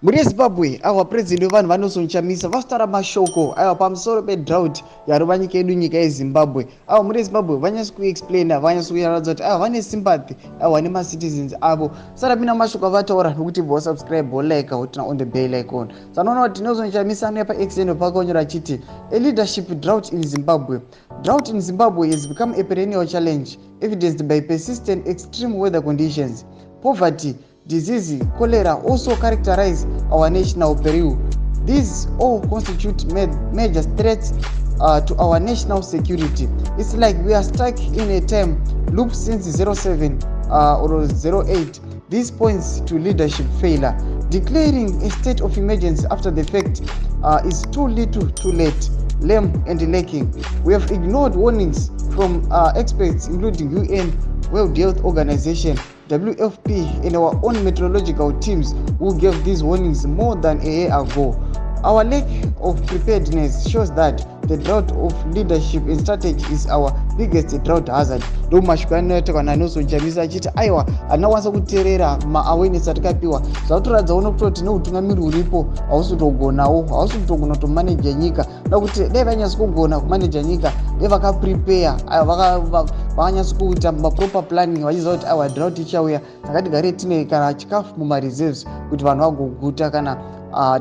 Muri Zimbabwe ava president vanhu vanosonchamisa vasitara mashoko ava pamusoro pedrought yarova nyika yedu nyika yeZimbabwe. Ava muri Zimbabwe vanyatsa kuexplaina, vanyatsa kuratidza kuti ava vane sympathy, ava vane macitizens avo. Saka mina mashoko avataura ndokuti bo subscribe, bo like, hotina on the bell icon. Sanoona kuti tinozonchamisa ano pa extend pakanyora achiti a leadership drought in Zimbabwe. Drought in Zimbabwe has become a perennial challenge evidenced by persistent extreme weather conditions. Poverty, disease, cholera also characterize our national peril. These all constitute major threats to our national security. It's like we are stuck in a time loop since 07 or 08. This points to leadership failure. Declaring a state of emergency after the fact is too little, too late, lame and lacking. We have ignored warnings from experts including UN, World Health Organization, WFP and our own meteorological teams who gave these warnings more than a year ago. Our lack of preparedness shows that the drought of leadership and strategy is our biggest drought hazard. Ndo mashoko anoita nanosonjamisa achiti aiwa anawanza kuteerera maawareness atakapiwa zvatoratidza uno kutoti neutungamiri uripo hausi kutogonawo, hausi kutogona kutomaneja nyika. Ndokuti dai vanyatsa kugona kumaneja nyika, dai vakaprepare, vanyatsa kuita maproper planning vachiziva kuti aiwa drought ichauya, saka tigare tine kana chikafu mumareserves kuti vanhu vagoguta kana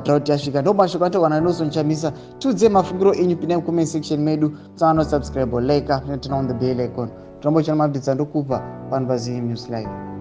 drought yasvika. Ndo mashoko anotaurwa nanosonjamisa. Tiudze mafungiro enyu pinda mucomment section medu, tsana subscribe, like, turn on the bell icon. Tinombochana mabvitsa ndokupa pano paZVAITWA News Live.